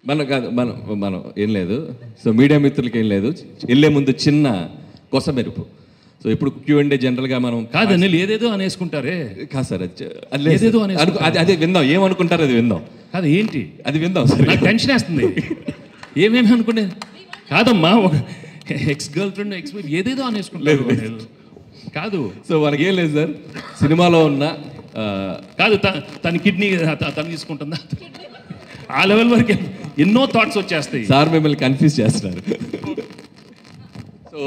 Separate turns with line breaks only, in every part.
మనం కాదు మనం మనం ఏం లేదు. సో మీడియా మిత్రులకి ఏం లేదు, వెళ్ళే ముందు చిన్న కొసమెరుపు. సో ఇప్పుడు Q&A జనరల్గా మనం
కాదు అనిల్ ఏదేదో అనేసుకుంటారే.
కాదు సార్, అది ఏదేదో అదే విందాం, ఏమనుకుంటారు అది విందాం.
కాదు ఏంటి
అది విందాం సార్,
నాకు టెన్షన్ వేస్తుంది. ఏమేమి అనుకునే కాదమ్మా, ఒక ex girl friend ex wife ఏదేదో అనేసుకుంటారు కాదు.
సో మనకేం లేదు సార్, సినిమాలో ఉన్న
కాదు తన కిడ్నీ తను తీసుకుంటుందా, ఆ లెవెల్ వరకు ఎన్నో థాట్స్ వచ్చేస్తాయి.
సార్ మిమ్మల్ని కన్ఫ్యూజ్ చేస్తున్నారు. సో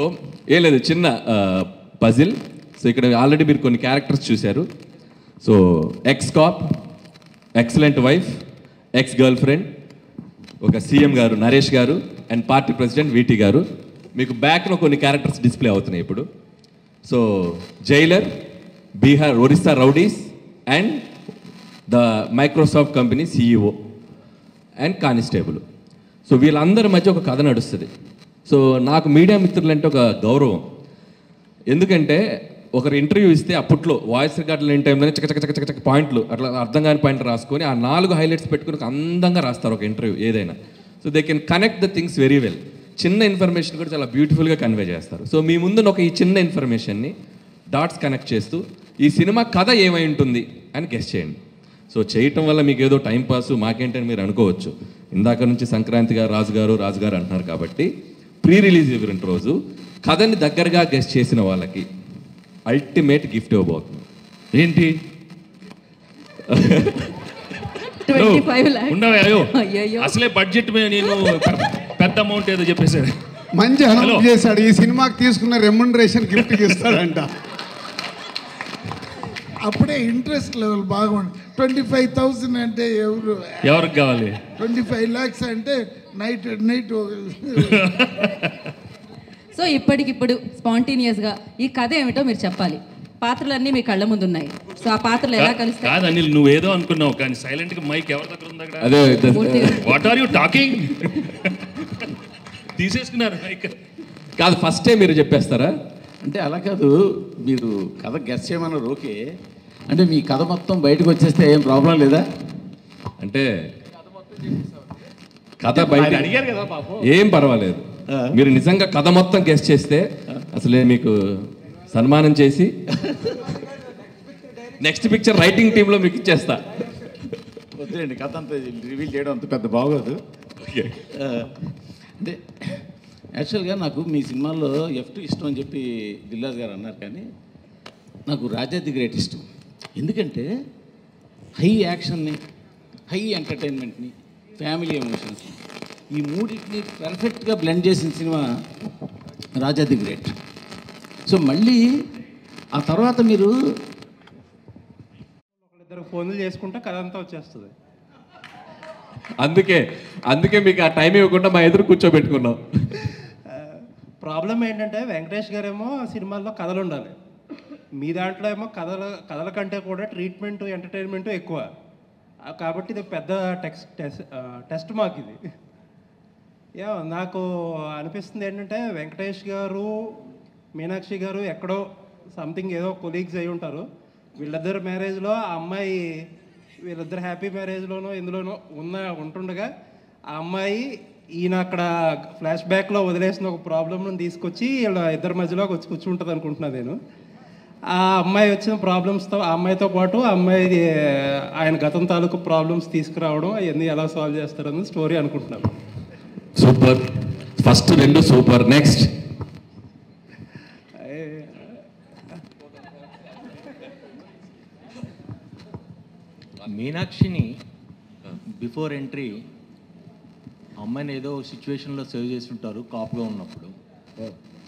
ఏం లేదు, చిన్న పజిల్. సో ఇక్కడ ఆల్రెడీ మీరు కొన్ని క్యారెక్టర్స్ చూశారు. So X cap, excellent wife, ex girl friend, ఒక సీఎం గారు నరేష్ గారు, అండ్ పార్టీ ప్రెసిడెంట్ వీటీ గారు. మీకు బ్యాక్లో కొన్ని క్యారెక్టర్స్ డిస్ప్లే అవుతున్నాయి ఇప్పుడు. So Jailer, Bihar Orissa rowdies, and the Microsoft company CEO, and constable. So వీళ్ళందరి మధ్య ఒక కథ నడుస్తుంది. సో నాకు మీడియా మిత్రులు అంటే ఒక గౌరవం. ఎందుకంటే ఒకరు ఇంటర్వ్యూ ఇస్తే అప్పట్లో వాయిస్ రికార్డులు లేని టైంలోనే చక్క పాయింట్లు అట్లా అర్థం కాని పాయింట్లు రాసుకొని ఆ 4 హైలైట్స్ పెట్టుకుని అందంగా రాస్తారు ఒక ఇంటర్వ్యూ ఏదైనా. So they can connect the things very well. చిన్న ఇన్ఫర్మేషన్ కూడా చాలా బ్యూటిఫుల్గా కన్వే చేస్తారు. సో మీ ముందు ఒక ఈ చిన్న ఇన్ఫర్మేషన్ని డాట్స్ కనెక్ట్ చేస్తూ ఈ సినిమా కథ ఏమై ఉంటుంది అని గెస్ చేయండి. సో చేయటం వల్ల మీకు ఏదో టైంపాస్ మాకేంటని మీరు అనుకోవచ్చు. ఇందాక నుంచి సంక్రాంతి గారు రాజు గారు అంటున్నారు కాబట్టి ప్రీ రిలీజ్ ఈవెంట్ రోజు కథని దగ్గరగా గెస్ చేసిన వాళ్ళకి అల్టిమేట్ గిఫ్ట్ ఇవ్వబోతుంది.
ఏంటి?
25 lakhs.
ఉండవయ్యో, అసలే బడ్జెట్ మీద నేను పెద్ద అమౌంట్ ఏదో చెప్పేసాడు.
మంచి అనౌన్స్ చేశాడు, ఈ సినిమాకి తీసుకున్న రెమ్యునరేషన్ గిఫ్ట్ ఇస్తాడంట.
అప్పుడే ఇంట్రెస్ట్ లెవెల్ బాగుంది. 25,000 అంటే
ఎవరికి కావాలి?
25 lakhs అంటే నైట్.
సో ఇప్పటికిప్పుడు స్పాంటేనియస్గా ఈ కథ ఏమిటో మీరు చెప్పాలి. పాత్రలన్నీ మీ కళ్ళ ముందు ఉన్నాయి. సో ఆ పాత్రలు ఎలా కలుస్తాయి?
కాదు అనిల్, నువ్వేదో అనుకున్నావు కానీ సైలెంట్ గా మైక్ ఎవరి దగ్గర ఉంది అక్కడ? What are you talking? తీసేసుకున్నారు మైక్.
కాదు ఫస్టే మీరు చెప్పేస్తారా?
అంటే అలా కాదు, మీరు కథ గెస్ చేయమన్నారు ఓకే, అంటే మీ కథ మొత్తం బయటకు వచ్చేస్తే ఏం ప్రాబ్లం లేదా?
అంటే కథ బయట
అడిగారు కదా పాపం,
ఏం పర్వాలేదు. మీరు నిజంగా కథ మొత్తం గెస్ చేస్తే అసలే మీకు సన్మానం చేసి నెక్స్ట్ పిక్చర్ రైటింగ్ టీంలో మీకు ఇచ్చేస్తా.
వద్దండి, కథ అంతా రివీల్ చేయడం అంత పెద్ద బాగోదు. అంటే యాక్చువల్గా నాకు మీ సినిమాలో F2 ఇష్టం అని చెప్పి దిల్రాజు గారు అన్నారు, కానీ నాకు రాజా ది గ్రేట్ ఇష్టం. ఎందుకంటే హై యాక్షన్ని, హై ఎంటర్టైన్మెంట్ని, ఫ్యామిలీ ఎమోషన్స్, ఈ మూడింటిని పర్ఫెక్ట్గా బ్లెండ్ చేసిన cinema Raja the great. So మళ్ళీ ఆ తర్వాత మీరు
ఒకళ్ళిద్దరు ఫోన్లు చేసుకుంటే కథ అంతా వచ్చేస్తుంది.
అందుకే మీకు ఆ టైం ఇవ్వకుండా మా ఎదురు కూర్చోబెట్టుకున్నాం.
ప్రాబ్లం ఏంటంటే వెంకటేష్ గారేమో సినిమాల్లో కథలు ఉండాలి, మీ దాంట్లో ఏమో కథల కంటే కూడా ట్రీట్మెంట్ ఎంటర్టైన్మెంట్ ఎక్కువ. కాబట్టి ఇది పెద్ద టెస్ట్ మాకు ఇది. నాకు అనిపిస్తుంది ఏంటంటే వెంకటేష్ గారు మీనాక్షి గారు ఎక్కడో సంథింగ్ ఏదో కొలీగ్స్ అయి ఉంటారు. వీళ్ళిద్దరు మ్యారేజ్లో ఆ అమ్మాయి, వీళ్ళిద్దరు హ్యాపీ మ్యారేజ్లోనో ఎందులోనో ఉంటుండగా ఆ అమ్మాయి ఈయన అక్కడ ఫ్లాష్ బ్యాక్లో వదిలేసిన ఒక ప్రాబ్లమ్ను తీసుకొచ్చి వీళ్ళ ఇద్దరి మధ్యలోకి వచ్చి కూర్చుంటుంది అనుకుంటున్నాను నేను. ఆ అమ్మాయి వచ్చిన ప్రాబ్లమ్స్తో ఆ అమ్మాయితో పాటు ఆ అమ్మాయి ఆయన గతం తాలూకు ప్రాబ్లమ్స్ తీసుకురావడం, అవన్నీ ఎలా సాల్వ్ చేస్తారని స్టోరీ అనుకుంటున్నాను.
Super, first 2 super. నెక్స్ట్
మీనాక్షిని బిఫోర్ ఎంట్రీ అమ్మాయిని ఏదో సిచ్యువేషన్లో సేవ్ చేసి ఉంటారు కాప్గా ఉన్నప్పుడు.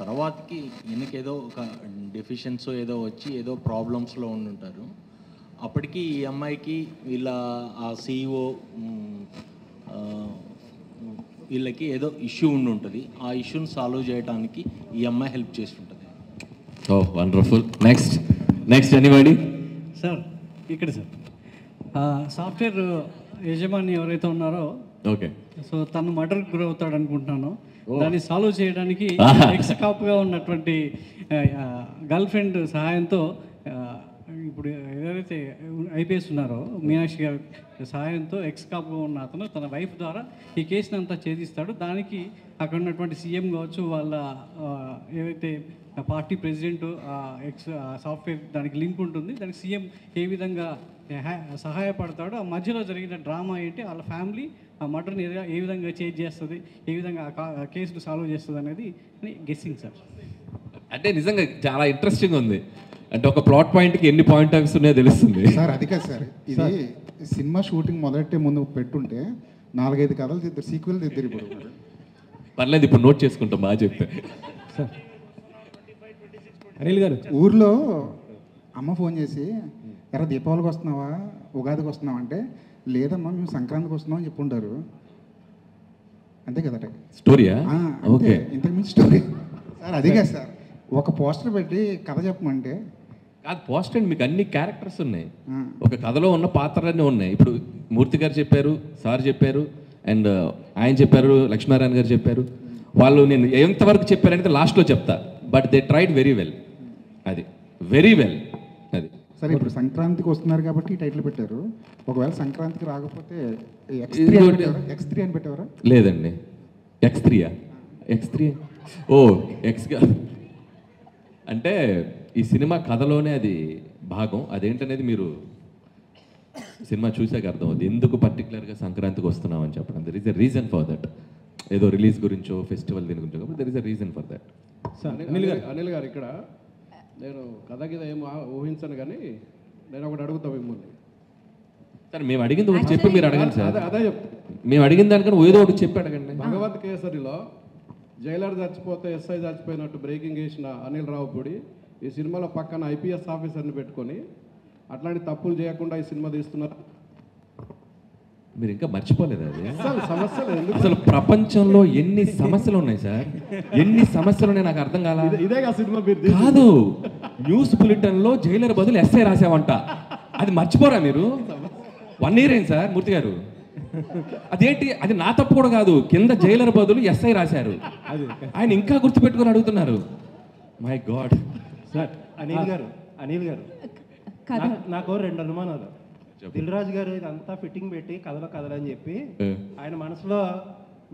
తర్వాతకి ఈయనకేదో ఒక డెఫిషియన్సో ఏదో వచ్చి ఏదో ప్రాబ్లమ్స్లో ఉండుంటారు. అప్పటికి ఈ అమ్మాయికి వీళ్ళ ఆ CEO వీళ్ళకి ఏదో ఇష్యూ ఉండుంటుంది. ఆ ఇష్యూని సాల్వ్ చేయడానికి ఈ అమ్మాయి హెల్ప్ చేస్తుంటుంది.
ఓ వండర్ఫుల్. Next anybody?
సార్ ఇక్కడ సార్ సాఫ్ట్వేర్ యజమాని ఎవరైతే ఉన్నారో,
ఓకే,
సో తను మర్డర్కి గురవుతాడు అనుకుంటున్నాను. దాన్ని సాల్వ్ చేయడానికి ఎక్స్ కాప్గా ఉన్నటువంటి గర్ల్ ఫ్రెండ్ సహాయంతో ఇప్పుడు ఎవరైతే ఐపీఎస్ ఉన్నారో మీనాక్షి గారి సహాయంతో ఎక్స్ కాప్గా ఉన్న అతను తన వైఫ్ ద్వారా ఈ కేసుని అంతా ఛేదిస్తాడు. దానికి అక్కడ ఉన్నటువంటి సీఎం కావచ్చు, వాళ్ళ ఏవైతే పార్టీ ప్రెసిడెంట్ ఎక్స్ సాఫ్ట్వేర్ దానికి లింక్ ఉంటుంది. దానికి సీఎం ఏ విధంగా సహాయపడతాడో, ఆ మధ్యలో జరిగిన డ్రామా ఏంటి, వాళ్ళ ఫ్యామిలీ ఆ మర్డర్ని ఏ విధంగా చేంజ్ చేస్తుంది, ఏ విధంగా ఆ కేసును సాల్వ్ చేస్తుంది అనేది గెస్సింగ్ సార్.
అంటే నిజంగా చాలా ఇంట్రెస్టింగ్ ఉంది. అంటే ఒక ప్లాట్ పాయింట్కి ఎన్ని పాయింట్ ఆఫ్స్ ఉన్నాయో తెలుస్తుంది.
సార్ అది కాదు సార్, ఇది సినిమా షూటింగ్ మొదలెట్టే ముందు పెట్టుంటే 4-5 కథలు తిద్దరు, సీక్వెల్ తిద్దరు. ఇప్పుడు
పర్లేదు, ఇప్పుడు నోట్ చేసుకుంటాం. బాగా చెప్తే
సార్ అనిల్ గారు,
ఊర్లో అమ్మ ఫోన్ చేసి ఎరా దీపావళికి వస్తున్నావా, ఉగాదికి వస్తున్నావా అంటే, లేదమ్మా మేము సంక్రాంతికి వస్తున్నాం అని చెప్పుంటారు. అంతే కదట
స్టోరీయా? ఓకే,
ఇంతకుమించి స్టోరీ సార్. అది కాదు సార్, ఒక పోస్టర్ పెట్టి కథ చెప్పమంటే
కాదు. పోస్టర్ అండ్ మీకు అన్ని క్యారెక్టర్స్ ఉన్నాయి, ఒక కథలో ఉన్న పాత్రలన్నీ ఉన్నాయి. ఇప్పుడు మూర్తి గారు చెప్పారు, సార్ చెప్పారు, అండ్ ఆయన చెప్పారు, లక్ష్మీనారాయణ గారు చెప్పారు. వాళ్ళు నేను ఎంతవరకు చెప్పారనేది లాస్ట్లో చెప్తా. But they tried very well. అది వెరీ వెల్. అది
సరే. ఇప్పుడు సంక్రాంతికి వస్తున్నారు కాబట్టి ఈ టైటిల్ పెట్టారు. ఒకవేళ సంక్రాంతికి రాకపోతే X3 అని పెట్టేవారా?
లేదండి, X3 X3 ఓ ఎక్స్గా అంటే ఈ సినిమా కథలోనే అది భాగం. అదేంటనేది మీరు సినిమా చూసాక అర్థం అవుతుంది, ఎందుకు పర్టికులర్గా సంక్రాంతికి వస్తున్నాం అని చెప్పడం. There is a reason for that. ఏదో రిలీజ్ గురించో ఫెస్టివల్ దీని గురించో కాబట్టి there is a reason for that.
Anil garu, ఇక్కడ నేను కథ కింద ఏం ఊహించను, కానీ నేను ఒకటి అడుగుతా మిమ్మల్ని.
సార్ మేము అడిగింది ఒకటి చెప్పి మీరు అడగండి సార్.
అదే చెప్తా.
మేము అడిగిన దానికన్నా ఏదో ఒకటి చెప్పి అడగండి.
భగవత్ కేసరిలో జైలర్ చచ్చిపోతే ఎస్ఐ చచ్చిపోయినట్టు బ్రేకింగ్ వేసిన అనిల్ రావుపూడి ఈ సినిమాలో పక్కన ఐపీఎస్ ఆఫీసర్ని పెట్టుకొని అట్లాంటి తప్పులు చేయకుండా ఈ సినిమా తీస్తున్నారు.
మీరు ఇంకా మర్చిపోలేదు అది.
సమస్యలు
అసలు ప్రపంచంలో ఎన్ని సమస్యలు ఉన్నాయి సార్, ఎన్ని సమస్యలు ఉన్నాయి నాకు అర్థం కాల.
ఇదే సినిమా
కాదు, న్యూస్ బులెటిన్ లో జైలర్ బదులు ఎస్ఐ రాసావంట. అది మర్చిపోరా మీరు? 1 year అయింది సార్ మూర్తి గారు. అదేంటి, అది నా తప్పు కూడా కాదు. కింద జైలర్ బదులు ఎస్ఐ రాశారు. ఆయన ఇంకా గుర్తుపెట్టుకొని అడుగుతున్నారు. My God.
సార్ అనిల్ గారు నాకు 2 అనుమానాలు. దిల్ రాజు గారు ఇదంతా ఫిట్టింగ్ పెట్టి కథలని చెప్పి ఆయన మనసులో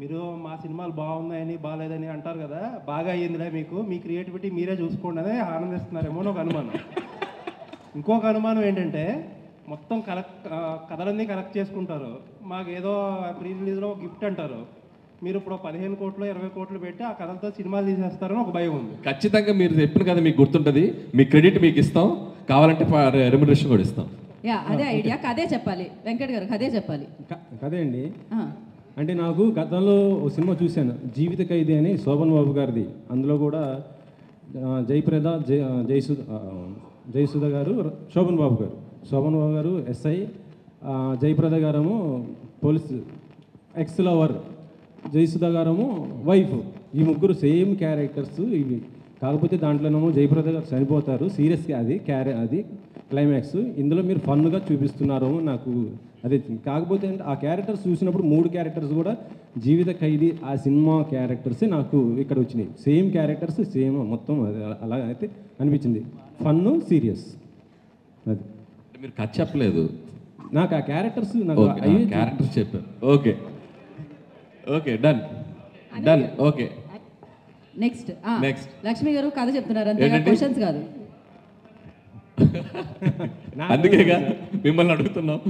మీరు మా సినిమాలు బాగున్నాయని బాగాలేదని అంటారు కదా, బాగా అయ్యిందిలే మీకు, మీ క్రియేటివిటీ మీరే చూసుకోండి అని ఆనందిస్తున్నారేమో అని ఒక అనుమానం. ఇంకొక అనుమానం ఏంటంటే, మొత్తం కథలన్నీ కలెక్ట్ చేసుకుంటారు, మాకు ఏదో ప్రీ రిలీజ్లో గిఫ్ట్ అంటారు, మీరు ఇప్పుడు 15 కోట్లు 20 కోట్లు పెట్టి ఆ కథలతో సినిమాలు తీసేస్తారని ఒక భయం ఉంది.
ఖచ్చితంగా మీరు చెప్పిన కదా మీకు గుర్తుంటుంది, మీ క్రెడిట్ మీకు ఇస్తాం, కావాలంటే రెమ్యునరేషన్ కూడా ఇస్తాం.
అదే ఐడియా, కదే చెప్పాలి వెంకట్ గారు, కదే చెప్పాలి.
కదే అండి. అంటే నాకు గతంలో ఒక సినిమా చూశాను, జీవిత ఖైదీ అని, శోభన్ బాబు గారిది. అందులో కూడా జయప్రద, జయసుధ గారు, శోభన్ బాబు గారు ఎస్ఐ, జయప్రద గారేమో పోలీస్ ఎక్స్ లవర్, జయసుధ గారేమో వైఫ్. ఈ ముగ్గురు సేమ్ క్యారెక్టర్స్ ఇవి. కాకపోతే దాంట్లోనేమో జయప్రద గారు చనిపోతారు, సీరియస్గా అది క్లైమాక్స్. ఇందులో మీరు ఫన్గా చూపిస్తున్నారో నాకు అదే. కాకపోతే అంటే ఆ క్యారెక్టర్స్ చూసినప్పుడు 3 క్యారెక్టర్స్ కూడా జీవిత ఖైదీ ఆ సినిమా క్యారెక్టర్సే నాకు ఇక్కడ వచ్చినాయి. సేమ్ క్యారెక్టర్స్, సేమ్ మొత్తం అలా అయితే అనిపించింది. Fun, serious. అది
మీరు కథ చెప్పలేదు
నాకు, ఆ క్యారెక్టర్స్ నాకు
క్యారెక్టర్స్ చెప్పారు. Okay okay, done. Okay,
next Lakshmi గారు కథ చెప్తున్నారు, అంతే క్వశ్చన్స్ కాదు.
అందుకేగా మిమ్మల్ని అడుగుతున్నాం.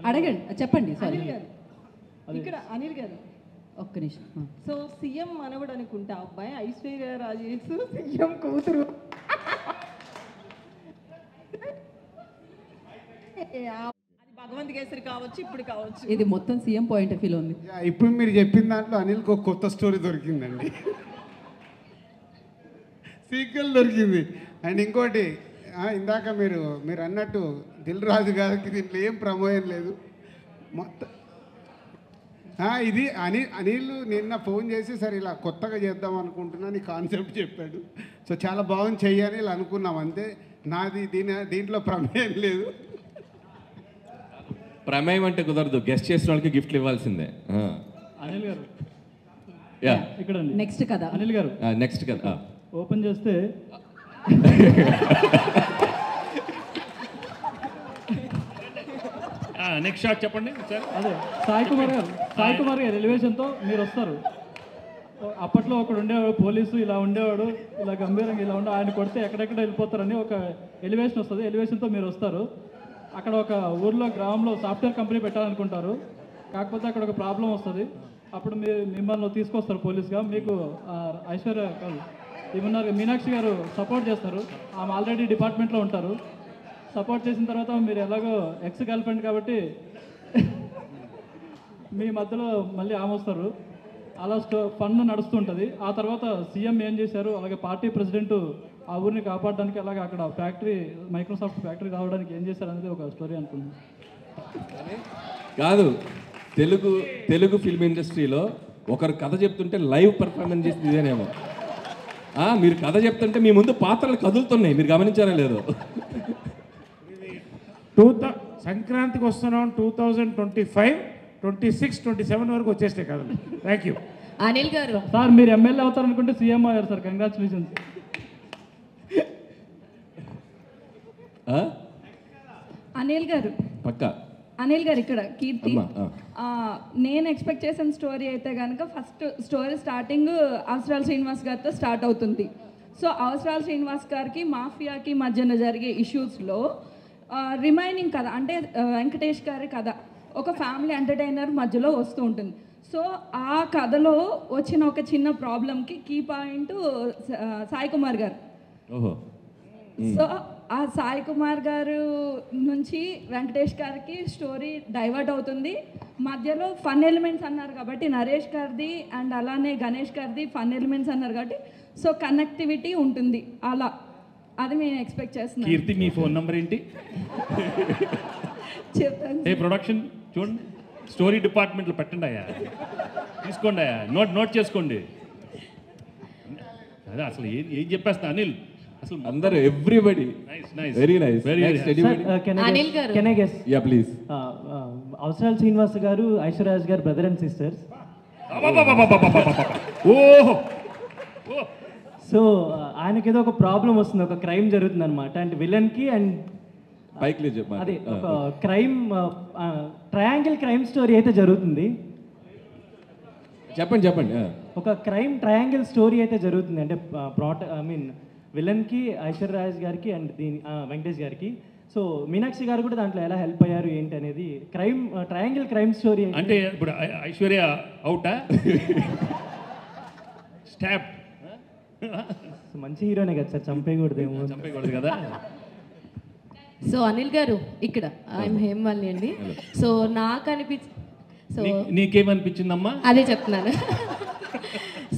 అడగండి, చెప్పండి. సారీ,
ఇక్కడ అనిల్ గారు
ఒక్క నిమిషం.
సో సీఎం మనవడు అనుకుంటా అబ్బాయి, ఐశ్వర్య రాజేష్ సీఎం కూతురు. అది భగవంత్ కేసరి కావచ్చు, ఇప్పుడు కావచ్చు.
ఇది మొత్తం సీఎం పాయింట్ ఆఫ్ వ్యూలో ఉంది.
ఇప్పుడు మీరు చెప్పిన దాంట్లో అనిల్కి ఒక కొత్త స్టోరీ దొరికిందండి, సీక్వెల్ దొరికింది. అండ్ ఇంకోటి, ఇందాక మీరు అన్నట్టు దిల్ రాజు గారికి దీంట్లో ఏం ప్రమోయం లేదు మొత్తం. ఇది అనిల్ నిన్న ఫోన్ చేసి సరే ఇలా కొత్తగా చేద్దాం అనుకుంటున్నాను, ఈ కాన్సెప్ట్ చెప్పాడు. సో చాలా బాగుంది, చెయ్యని ఇలా అనుకున్నాం అంతే. నాది దీంట్లో ప్రమేయం లేదు.
ప్రమేయం అంటే కుదరదు, గెస్ట్ చేసిన వాళ్ళకి గిఫ్ట్లు ఇవ్వాల్సిందే.
అనిల్ గారు
యా,
ఇక్కడ
నెక్స్ట్ కదా
నెక్స్ట్ కదా
ఓపెన్ చేస్తే
నెక్స్ట్ షాట్ చెప్పండి సార్.
అదే సాయి కుమార్ గారు ఎలివేషన్తో మీరు వస్తారు. అప్పట్లో ఒకడు ఉండేవాడు పోలీసు, ఇలా ఉండేవాడు, ఇలా గంభీరంగా ఇలా ఉండే, ఆయన కొడితే ఎక్కడెక్కడ వెళ్ళిపోతారని ఒక ఎలివేషన్ వస్తుంది. ఎలివేషన్తో మీరు వస్తారు. అక్కడ ఒక ఊర్లో గ్రామంలో సాఫ్ట్వేర్ కంపెనీ పెట్టాలనుకుంటారు. కాకపోతే అక్కడ ఒక ప్రాబ్లం వస్తుంది. అప్పుడు మిమ్మల్ని తీసుకొస్తారు పోలీస్గా. మీకు ఐశ్వర్య కాదు ఏమన్నారు మీనాక్షి గారు సపోర్ట్ చేస్తారు. ఆమె ఆల్రెడీ డిపార్ట్మెంట్లో ఉంటారు. సపోర్ట్ చేసిన తర్వాత మీరు ఎలాగో ఎక్స్ గర్ల్ ఫ్రెండ్ కాబట్టి మీ మధ్యలో మళ్ళీ ఆమె వస్తారు. అలా ఫన్ నడుస్తుంటుంది. ఆ తర్వాత సీఎం ఏం చేశారు, అలాగే పార్టీ ప్రెసిడెంట్ ఆ ఊరిని కాపాడడానికి, అలాగే అక్కడ ఫ్యాక్టరీ మైక్రోసాఫ్ట్ ఫ్యాక్టరీ రావడానికి ఏం చేశారు అనేది ఒక స్టోరీ అనుకుంటున్నాను.
కాదు, తెలుగు ఫిల్మ్ ఇండస్ట్రీలో ఒకరు కథ చెప్తుంటే లైవ్ పర్ఫార్మెన్స్ చేసింది ఇదేనేమో. మీరు కథ చెప్తుంటే మీ ముందు పాత్రలు కదులుతున్నాయి, మీరు గమనించారా లేదో?
సంక్రాంతికి వస్తున్నాం 2025, 26, 27 వరకు వచ్చేస్తాయి కథలు. Thank you.
అనిల్ గారు
సార్ మీరు ఎమ్మెల్యే అవుతారనుకుంటే సీఎం అయ్యారు సార్, కంగ్రాచులేషన్స్.
అనిల్ గారు
పక్కా
అనిల్ గారు ఇక్కడ కీర్తి. నేను ఎక్స్పెక్ట్ చేసిన స్టోరీ అయితే కనుక ఫస్ట్ స్టోరీ స్టార్టింగ్ అవసరాల శ్రీనివాస్ గారితో స్టార్ట్ అవుతుంది. సో అవసరాల శ్రీనివాస్ గారికి మాఫియాకి మధ్యన జరిగే ఇష్యూస్లో రిమైనింగ్ కథ అంటే వెంకటేష్ గారి కథ ఒక ఫ్యామిలీ ఎంటర్టైనర్ మధ్యలో వస్తూ ఉంటుంది. సో ఆ కథలో వచ్చిన ఒక చిన్న ప్రాబ్లంకి కీ పాయింట్ సాయి కుమార్ గారు. సో ఆ సాయి కుమార్ గారు నుంచి వెంకటేష్ గారికి స్టోరీ డైవర్ట్ అవుతుంది. మధ్యలో ఫన్ ఎలిమెంట్స్ అన్నారు కాబట్టి నరేష్ గారిది అండ్ అలానే గణేష్ గారిది ఫన్ ఎలిమెంట్స్ అన్నారు కాబట్టి సో కనెక్టివిటీ ఉంటుంది. అలా అది మేము ఎక్స్పెక్ట్ చేస్తున్నాం.
కీర్తి మీ ఫోన్ నెంబర్ ఏంటి?
చెప్తాను.
ఏ ప్రొడక్షన్ చూడండి, స్టోరీ డిపార్ట్మెంట్లో పెట్టండి అయ్యా, తీసుకోండి అయ్యా, నోట్ చేసుకోండి. అదే అసలు ఏం చెప్పేస్తా అనిల్, అసలు
అందరూ ఎవ్రీబడి వెరీ నైస్.
అనిల్ గారు
can I guess?
Yeah please.
Avasarala Srinivas గారు ఐశ్వర్యరాజ్ గారు బ్రదర్ అండ్ సిస్టర్స్. సో ఆయనకి ఏదో ఒక ప్రాబ్లం వస్తుంది, ఒక క్రైమ్ జరుగుతుంది అనమాట. అండ్ విలన్కి అండ్ అదే ఒక క్రైమ్ ట్రయాంగిల్ క్రైమ్ స్టోరీ అయితే జరుగుతుంది.
చెప్పండి.
ఒక క్రైమ్ ట్రయాంగిల్ స్టోరీ అయితే జరుగుతుంది. అంటే విలన్కి ఐశ్వర్యరాజ్ గారికి అండ్ వెంకటేష్ గారికి. సో మీనాక్షి గారు కూడా దాంట్లో ఎలా హెల్ప్ అయ్యారు ఏంటి అనేది ట్రయాంగిల్ క్రైమ్ స్టోరీ.
అంటే ఇప్పుడు ఐశ్వర్య అవుటా? స్టాప్.
మంచి హీరోనే కదా సార్, చంపేయకూడదు
కదా.
సో అనిల్ గారు ఇక్కడ ఐఎమ్ హేమవాలిని అండి. సో నాకు
నీకేమనిపించిందమ్మా?
అదే చెప్తున్నాను.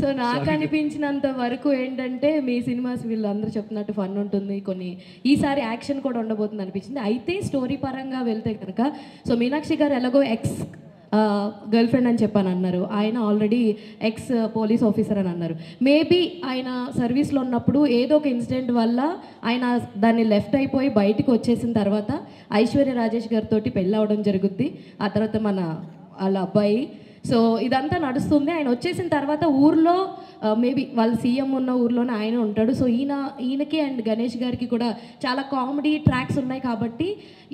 సో నాకు అనిపించినంత వరకు ఏంటంటే మీ సినిమాస్ వీళ్ళందరూ చెప్తున్నట్టు ఫన్ ఉంటుంది, కొన్ని ఈసారి యాక్షన్ కూడా ఉండబోతుంది అనిపించింది. అయితే స్టోరీ పరంగా వెళ్తే కనుక సో మీనాక్షి గారు ఎలాగో ఎక్స్ గర్ల్ ఫ్రెండ్ అని చెప్పని అన్నారు, ఆయన ఆల్రెడీ ఎక్స్ పోలీస్ ఆఫీసర్ అని అన్నారు. మేబీ ఆయన సర్వీస్లో ఉన్నప్పుడు ఏదో ఒక ఇన్సిడెంట్ వల్ల ఆయన దాన్ని లెఫ్ట్ అయిపోయి బయటికి వచ్చేసిన తర్వాత ఐశ్వర్య రాజేష్ గారితో పెళ్ళి అవ్వడం జరుగుద్ది. ఆ తర్వాత వాళ్ళ అబ్బాయి. సో ఇదంతా నడుస్తుంది. ఆయన వచ్చేసిన తర్వాత ఊర్లో మేబీ వాళ్ళ సీఎం ఉన్న ఊర్లోనే ఆయన ఉంటాడు. సో ఈయనకి అండ్ గణేష్ గారికి కూడా చాలా కామెడీ ట్రాక్స్ ఉన్నాయి కాబట్టి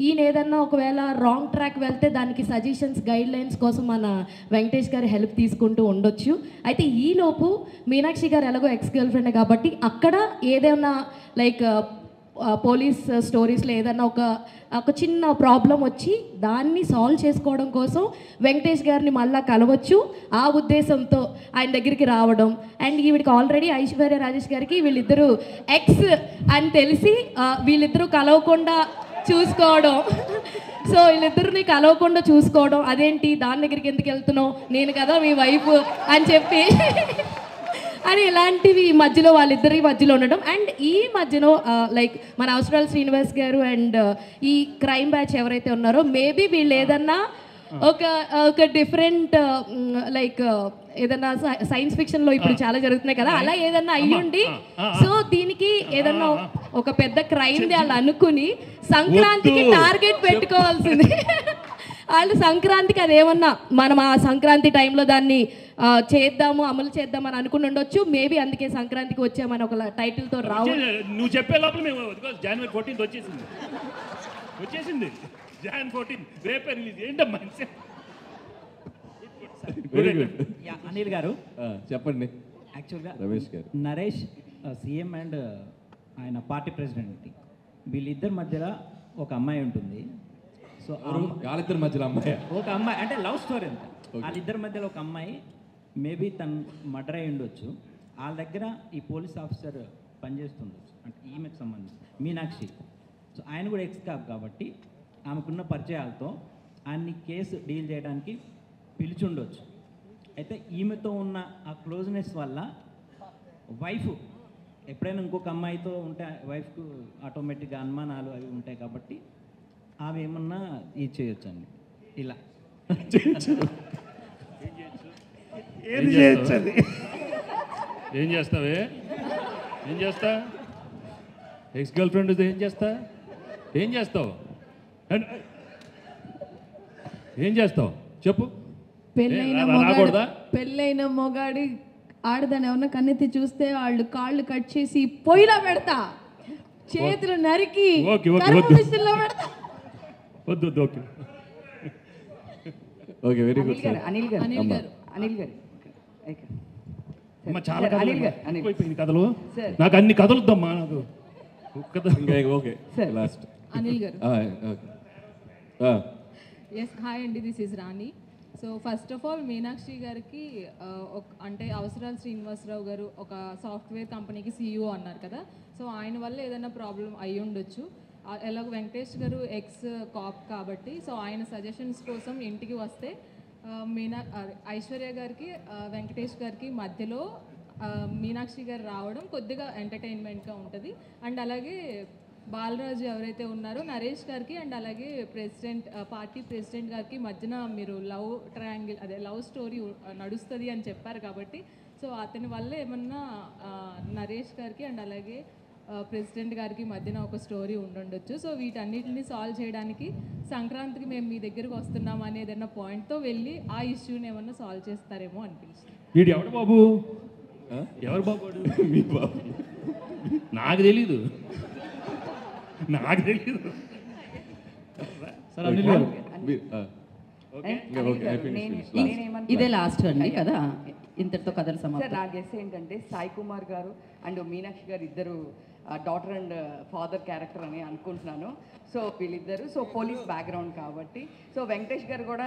ఈయన ఏదన్నా ఒకవేళ రాంగ్ ట్రాక్ వెళ్తే దానికి సజెషన్స్ గైడ్ లైన్స్ కోసం మన వెంకటేష్ గారి హెల్ప్ తీసుకుంటూ ఉండొచ్చు. అయితే ఈలోపు మీనాక్షి గారు ఎలాగో ఎక్స్ గర్ల్ ఫ్రెండ్ కాబట్టి అక్కడ ఏదైనా లైక్ పోలీస్ స్టోరీస్లో ఏదన్నా ఒక చిన్న ప్రాబ్లం వచ్చి దాన్ని సాల్వ్ చేసుకోవడం కోసం వెంకటేష్ గారిని మళ్ళీ కలవచ్చు. ఆ ఉద్దేశంతో ఆయన దగ్గరికి రావడం అండ్ ఈవిడికి ఆల్రెడీ ఐశ్వర్య రాజేష్ గారికి వీళ్ళిద్దరూ ఎక్స్ అని తెలిసి వీళ్ళిద్దరూ కలవకుండా చూసుకోవడం. సో వీళ్ళిద్దరిని కలవకుండా చూసుకోవడం, అదేంటి దాని దగ్గరికి ఎందుకు వెళ్తున్నావు, నేను కదా మీ వైఫ్ అని చెప్పి అని ఇలాంటివి మధ్యలో వాళ్ళిద్దరి మధ్యలో ఉండడం. అండ్ ఈ మధ్యలో లైక్ మన అవసరాల శ్రీనివాస్ గారు అండ్ ఈ క్రైమ్ బ్యాచ్ ఎవరైతే ఉన్నారో మేబీ వీళ్ళు ఏదన్నా ఒక డిఫరెంట్ లైక్ ఏదన్నా సైన్స్ ఫిక్షన్లో ఇప్పుడు చాలా జరుగుతున్నాయి కదా, అలా ఏదన్నా అయ్యుండి సో దీనికి ఏదన్నా ఒక పెద్ద క్రైమ్ వాళ్ళు అనుకుని సంక్రాంతికి టార్గెట్ పెట్టుకోవాల్సింది. వాళ్ళు సంక్రాంతికి అదేమన్నా మనం ఆ సంక్రాంతి టైంలో దాన్ని చేద్దాము అమలు చేద్దాం అని అనుకుని ఉండొచ్చు. మేబీ అందుకే సంక్రాంతికి వచ్చామని ఒక టైటిల్తో
నువ్వు చెప్పే లోపల మేము January 14th వచ్చేసింది Jan 14 రేపే రిలీజ్. ఏంటమ్మా
వెరీ గుడ్.
అనిల్ గారు
చెప్పండి.
యాక్చువల్గా
రమేష్ గారు,
నరేష్ సీఎం అండ్ ఆయన పార్టీ ప్రెసిడెంట్, వీళ్ళిద్దరి మధ్యలో ఒక అమ్మాయి ఉంటుంది. సో
వాళ్ళిద్దరి మధ్యలో అమ్మాయి,
ఒక అమ్మాయి అంటే లవ్ స్టోరీ అంత. వాళ్ళిద్దరి మధ్యలో ఒక అమ్మాయి మేబీ తను మర్డర్ అయి ఉండొచ్చు. వాళ్ళ దగ్గర ఈ పోలీస్ ఆఫీసర్ పనిచేస్తుండొచ్చు, అంటే ఈమెకు సంబంధించి మీనాక్షి. సో ఆయన కూడా ఎక్స్ కాప్ కాబట్టి ఆమెకున్న పరిచయాలతో ఆయన్ని కేసు డీల్ చేయడానికి పిలిచుండొచ్చు. అయితే ఈమెతో ఉన్న ఆ క్లోజ్నెస్ వల్ల వైఫ్ ఎప్పుడైనా ఇంకొక అమ్మాయితో ఉంటే వైఫ్కు ఆటోమేటిక్గా అనుమానాలు అవి ఉంటాయి కాబట్టి ఆమె ఏమన్నా ఇది చేయొచ్చండి ఇలా
ఏం చేస్తావే? ఏం చేస్తా? ఎక్స్ గర్ల్ ఫ్రెండ్ ఏం చేస్తా? ఏం చేస్తావు? ఏం చేస్తావు చెప్పు.
పెళ్ళైన మొగాడి ఆడదాన్ని ఎవరన్నా కన్నెత్తి చూస్తే వాళ్ళు కాళ్ళు కట్ చేసి పొయ్యిలో పెడతా, చేతులు నరికి పెడతా.
వద్దు. Okay
okay, very good.
చాలా అయిపోయింది కథలు. నాకు అన్ని కథలు వద్దమ్మా. నాకు
ఓకే లాస్ట్
అనిల్ గారు.
ఎస్,
హాయ్ అండి, this is Rani. So first of all Meenakshi గారికి అంటే అవసరాలు శ్రీనివాసరావు గారు ఒక సాఫ్ట్వేర్ కంపెనీకి CEO అన్నారు కదా. సో ఆయన వల్ల ఏదైనా ప్రాబ్లం అయి ఉండొచ్చు. ఎలాగో వెంకటేష్ గారు ఎక్స్ కాప్ కాబట్టి సో ఆయన సజెషన్స్ కోసం ఇంటికి వస్తే ఐశ్వర్య గారికి వెంకటేష్ గారికి మధ్యలో మీనాక్షి గారు రావడం కొద్దిగా ఎంటర్టైన్మెంట్గా ఉంటుంది. అండ్ అలాగే బాలరాజు ఎవరైతే ఉన్నారో నరేష్ గారికి అండ్ అలాగే పార్టీ ప్రెసిడెంట్ గారికి మధ్యన మీరు లవ్ ట్రయాంగిల్ అదే లవ్ స్టోరీ నడుస్తుంది అని చెప్పారు కాబట్టి సో అతని వల్ల ఏమన్నా నరేష్ గారికి అండ్ అలాగే ప్రెసిడెంట్ గారికి మధ్యన ఒక స్టోరీ ఉండొచ్చు. సో వీటన్నిటిని సాల్వ్ చేయడానికి సంక్రాంతికి మేము మీ దగ్గరకు వస్తున్నాం అని ఏదైనా పాయింట్తో వెళ్ళి ఆ ఇష్యూని ఏమన్నా సాల్వ్ చేస్తారేమో అనిపిస్తుంది.
వీడు ఎవడు బాబు? ఎవరు బాబు? మీ బాబు నాకు తెలీదు.
ఇదే లాస్ట్ అండి కదా, ఇంతటితో కథలు సమాప్తం.
నా గెస్ ఏంటంటే సాయి కుమార్ గారు అండ్ మీనాక్షి గారు ఇద్దరు డాటర్ అండ్ ఫాదర్ క్యారెక్టర్ అని అనుకుంటున్నాను. సో వీళ్ళిద్దరు పోలీస్ బ్యాక్గ్రౌండ్ కాబట్టి సో వెంకటేష్ గారు కూడా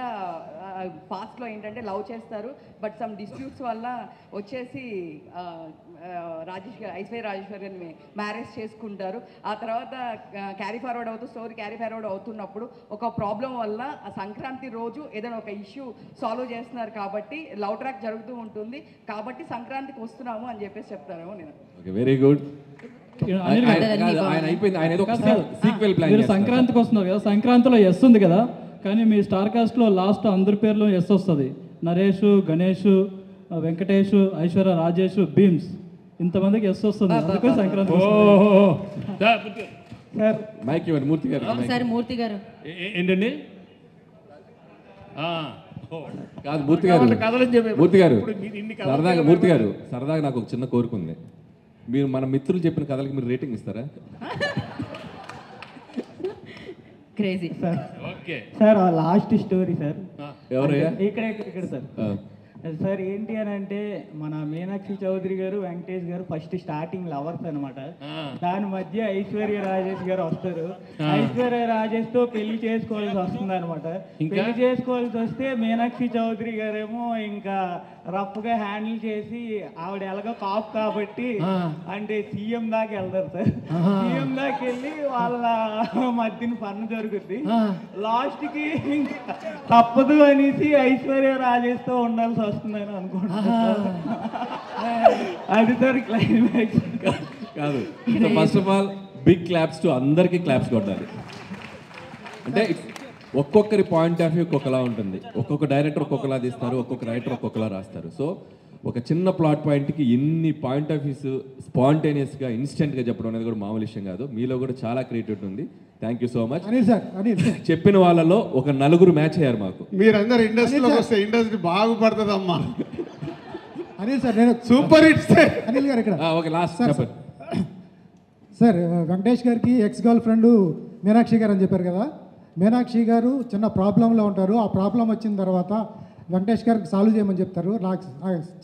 పాస్ట్లో ఏంటంటే లవ్ చేస్తారు, బట్ సమ్ డిస్ప్యూట్స్ వల్ల వచ్చేసి ఐశ్వర్య రాజేశ్వర్ గారిని మ్యారేజ్ చేసుకుంటారు. ఆ తర్వాత స్టోరీ క్యారీ ఫార్వర్డ్ అవుతున్నప్పుడు ఒక ప్రాబ్లం వల్ల సంక్రాంతి రోజు ఏదైనా ఒక ఇష్యూ సాల్వ్ చేస్తున్నారు కాబట్టి లవ్ ట్రాక్ జరుగుతూ ఉంటుంది కాబట్టి సంక్రాంతికి వస్తున్నాము అని చెప్పేసి చెప్తారేమో నేను.
Very good.
మీరు సంక్రాంతికి వస్తున్నారు కదా, సంక్రాంతిలో ఎస్ ఉంది కదా, కానీ మీ స్టార్ కాస్ట్లో లాస్ట్ అందరి పేర్లో ఎస్ వస్తుంది. నరేష్, గణేష్, వెంకటేష్, ఐశ్వర్య రాజేష్, భీమ్స్, ఇంతమందికి ఎస్ వస్తుంది. అందుకే సంక్రాంతి.
ఒకసారి మూర్తి గారు
ఏంటండి?
కాదు మూర్తి గారు సరదాగా నాకు ఒక చిన్న కోరిక ఉంది. మీరు మన మిత్రులు చెప్పిన కథలకి మీరు రేటింగ్ ఇస్తారా?
Crazy
sir. Last story sir.
ఎవరయ్యా?
ఇక్కడ సార్ ఏంటి అని అంటే మన మీనాక్షి చౌదరి గారు వెంకటేష్ గారు ఫస్ట్ స్టార్టింగ్ లవర్స్ అనమాట. దాని మధ్య ఐశ్వర్య రాజేష్ గారు వస్తారు. ఐశ్వర్య రాజేష్ తో పెళ్లి చేసుకోవాల్సి వస్తుంది అనమాట. పెళ్లి చేసుకోవాల్సి వస్తే మీనాక్షి చౌదరి గారేమో ఇంకా రఫ్ గా హ్యాండిల్ చేసి ఆవిడ ఎలాగో కాప్ కాబట్టి అంటే సీఎం దాకా వెళ్తారు సార్. సీఎం దాకా వెళ్ళి వాళ్ళ మధ్యన పన్ను జరుగుద్ది. లాస్ట్ కి తప్పదు అనేసి ఐశ్వర్య రాజేష్ తో ఉండాల్సి వస్తుందని అనుకుంటున్నాను. అది సార్ క్లైమాక్స్.
కాదు, first of all big claps to అందరికీ క్లాప్స్ కొట్టాలి. అంటే ఒక్కొక్కరి పాయింట్ ఆఫ్ వ్యూ ఒక్కొక్కలా ఉంటుంది. ఒక్కొక్క డైరెక్టర్ ఒక్కొక్కలా తీస్తారు, ఒక్కొక్క రైటర్ ఒక్కొక్కలా రాస్తారు. సో ఒక చిన్న ప్లాట్ పాయింట్కి ఎన్ని పాయింట్ ఆఫ్ వ్యూస్ స్పాంటేనియస్గా ఇన్స్టెంట్గా చెప్పడం అనేది కూడా మామూలు విషయం కాదు. మీలో కూడా చాలా క్రియేటివిటీ ఉంది. Thank you so much. చెప్పిన వాళ్ళలో ఒక 4 మ్యాచ్ అయ్యారు మాకు.
మీరందరూ ఇండస్ట్రీలోకి వస్తే ఇండస్ట్రీ బాగుపడుతుందమ్మా.
అనిల్ సార్ నేను
super hit sir.
Anil garu ఇక్కడ
ఓకే లాస్ట్
సార్,
చెప్పండి.
సార్ వెంకటేష్ గారికి ఎక్స్ గర్ల్ ఫ్రెండ్ మీనాక్షి గారు అని చెప్పారు కదా. మీనాక్షి గారు చిన్న ప్రాబ్లంలో ఉంటారు. ఆ ప్రాబ్లం వచ్చిన తర్వాత వెంకటేష్ గారికి సాల్వ్ చేయమని చెప్తారు. నాకు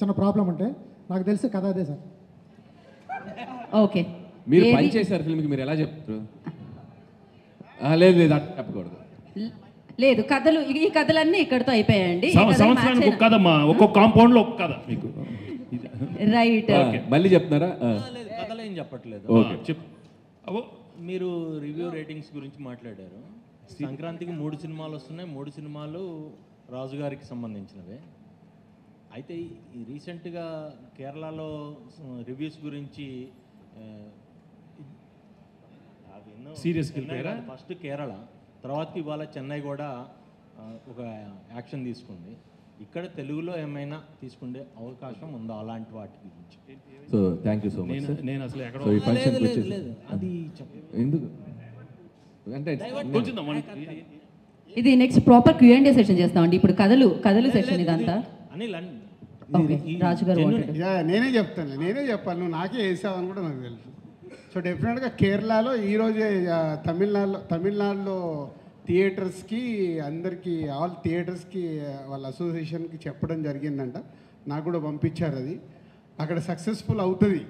చిన్న ప్రాబ్లం ఉంటే నాకు తెలిసి కథ అదే సార్.
ఓకే,
మీరు పని చేశారు ఫిల్మ్కి, మీరు ఎలా చెప్తారు? లేదు లేదు అట్లా చెప్పకూడదు.
లేదు, కథలు ఈ కథలన్నీ ఇక్కడితో అయిపోయాయండి. ఈ కథలు
సంవత్సరానికి ఒక కథ మా ఒక్కొక్క కాంపౌండ్లో ఒక కథ మీకు.
రైట్.
మళ్ళీ చెప్తున్నారా?
కథలు ఏం చెప్పట్లేదు.
ఓకే
చెప్పు.
మీరు రివ్యూ రేటింగ్స్ గురించి మాట్లాడారు. సంక్రాంతికి 3 సినిమాలు వస్తున్నాయి. 3 సినిమాలు రాజు గారికి సంబంధించినవే. అయితే ఈ రీసెంట్గా కేరళలో రివ్యూస్ గురించి
సీరియస్గా వెళ్ళిపోయారా?
ఫస్ట్ కేరళ, తర్వాత ఇవాళ చెన్నై కూడా ఒక యాక్షన్ తీసుకుంది. ఇక్కడ తెలుగులో ఏమైనా తీసుకునే అవకాశం ఉందా అలాంటి వాటి గురించి?
So thank you so much sir.
నేను అసలు ఎక్కడ
సో ఈ ఫంక్షన్కి వచ్చేసి
అది
ఎందుకు అంటే
ఇది నెక్స్ట్ ప్రాపర్ Q&A సెషన్ చేస్తామండి. ఇప్పుడు కథలు సెషన్ ఇదంతా.
అనిల్
ఓకే, రాజు గారు
నేనే చెప్తాను, నేనే చెప్పాను, నువ్వు నాకే వేసావని కూడా నాకు తెలుసు. సో డెఫినెట్గా కేరళలో ఈరోజే తమిళనాడులో థియేటర్స్కి అందరికీ ఆల్ థియేటర్స్కి వాళ్ళ అసోసియేషన్కి చెప్పడం జరిగిందంట. నాకు కూడా పంపించారు. అది అక్కడ సక్సెస్ఫుల్ అవుతుంది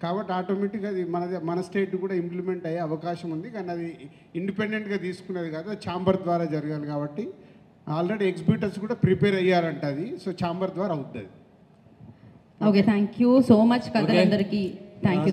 కాబట్టి ఆటోమేటిక్గా అది మన స్టేట్ కూడా ఇంప్లిమెంట్ అయ్యే అవకాశం ఉంది. కానీ అది ఇండిపెండెంట్గా తీసుకునేది కాదు, ఛాంబర్ ద్వారా జరగాలి. కాబట్టి ఆల్రెడీ ఎగ్జిబిటర్స్ కూడా ప్రిపేర్ అయ్యారంట అది. సో ఛాంబర్ ద్వారా అవుతుంది.
Okay, thank you so much కథలందరికీ. Thank you.